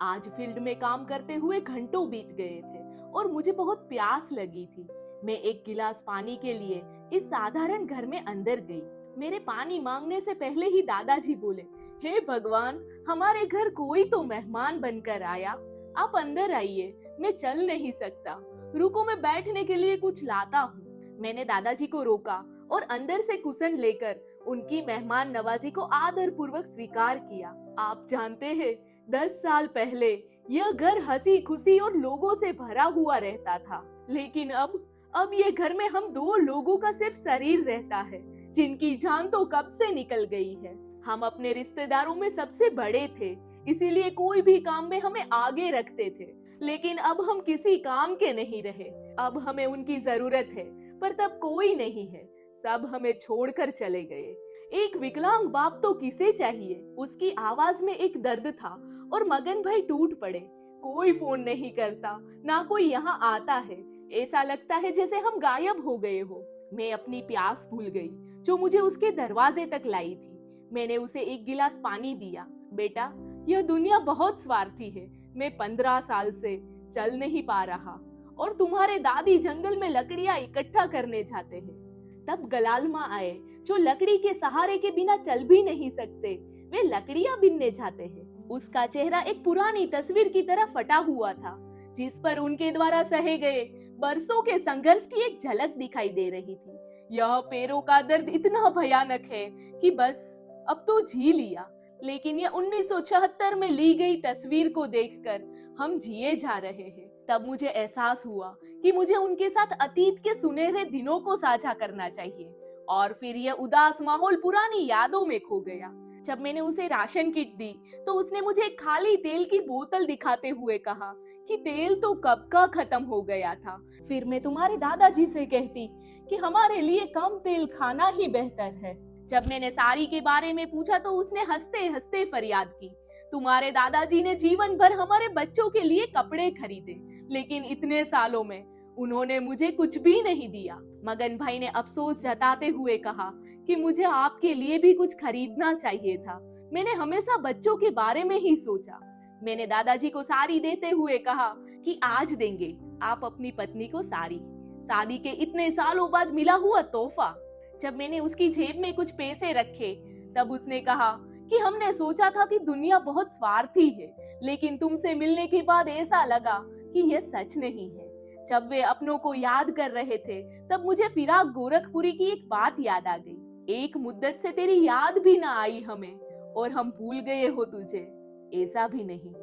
आज फील्ड में काम करते हुए घंटों बीत गए थे और मुझे बहुत प्यास लगी थी। मैं एक गिलास पानी के लिए इस साधारण घर में अंदर गई। मेरे पानी मांगने से पहले ही दादाजी बोले, हे भगवान, हमारे घर कोई तो मेहमान बनकर आया। आप अंदर आइए, मैं चल नहीं सकता। रुको, मैं बैठने के लिए कुछ लाता हूँ। मैंने दादाजी को रोका और अंदर से कुशन लेकर उनकी मेहमान नवाजी को आदर पूर्वक स्वीकार किया। आप जानते हैं, 10 साल पहले यह घर हंसी खुशी और लोगों से भरा हुआ रहता था, लेकिन अब ये घर में हम 2 लोगों का सिर्फ शरीर रहता है, जिनकी जान तो कब से निकल गई है। हम अपने रिश्तेदारों में सबसे बड़े थे, इसीलिए कोई भी काम में हमें आगे रखते थे। लेकिन अब हम किसी काम के नहीं रहे। अब हमें उनकी जरूरत है, पर तब कोई नहीं है। सब हमें छोड़कर चले गए। एक विकलांग बाप तो किसे चाहिए। उसकी आवाज में एक दर्द था और मगन भाई टूट पड़े। कोई फोन नहीं करता, ना कोई यहाँ आता है। ऐसा लगता है जैसे हम गायब हो गए हो। मैं अपनी प्यास भूल गई, जो मुझे उसके दरवाजे तक लाई थी। मैंने उसे एक गिलास पानी दिया। बेटा, यह दुनिया बहुत स्वार्थी है। मैं 15 साल से चल नहीं पा रहा और तुम्हारे दादी जंगल में लकड़ियां इकट्ठा करने जाते हैं। तब गलालमा आए, जो लकड़ी के सहारे के बिना चल भी नहीं सकते। वे लकड़ियां बिनने जाते हैं। उसका चेहरा एक पुरानी तस्वीर की तरह फटा हुआ था, जिस पर उनके द्वारा सहे गए बरसों के संघर्ष की एक झलक दिखाई दे रही थी। यह पैरों का दर्द इतना भयानक है कि बस अब तो जी लिया। लेकिन यह 1976 में ली गई तस्वीर को देखकर हम जिए जा रहे हैं। तब मुझे एहसास हुआ कि मुझे उनके साथ अतीत के सुनहरे दिनों को साझा करना चाहिए। और फिर यह उदास माहौल पुरानी यादों में खो गया। जब मैंने उसे राशन किट दी तो उसने मुझे एक खाली तेल की बोतल दिखाते हुए कहा कि तेल तो कब का खत्म हो गया था। फिर मैं तुम्हारे दादाजी से कहती कि हमारे लिए कम तेल खाना ही बेहतर है। जब मैंने साड़ी के बारे में पूछा तो उसने हंसते हंसते फरियाद की, तुम्हारे दादाजी ने जीवन भर हमारे बच्चों के लिए कपड़े खरीदे, लेकिन इतने सालों में उन्होंने मुझे कुछ भी नहीं दिया। मगन भाई ने अफसोस जताते हुए कहा कि मुझे आपके लिए भी कुछ खरीदना चाहिए था। मैंने हमेशा बच्चों के बारे में ही सोचा। मैंने दादाजी को साड़ी देते हुए कहा कि आज देंगे आप अपनी पत्नी को साड़ी, शादी के इतने सालों बाद मिला हुआ तोहफा। जब मैंने उसकी जेब में कुछ पैसे रखे तब उसने कहा कि हमने सोचा था कि दुनिया बहुत स्वार्थी है, लेकिन तुमसे मिलने के बाद ऐसा लगा कि यह सच नहीं है। जब वे अपनों को याद कर रहे थे तब मुझे फिराक गोरखपुरी की एक बात याद आ गई। एक मुद्दत से तेरी याद भी ना आई हमें और हम भूल गए हो तुझे, ऐसा भी नहीं।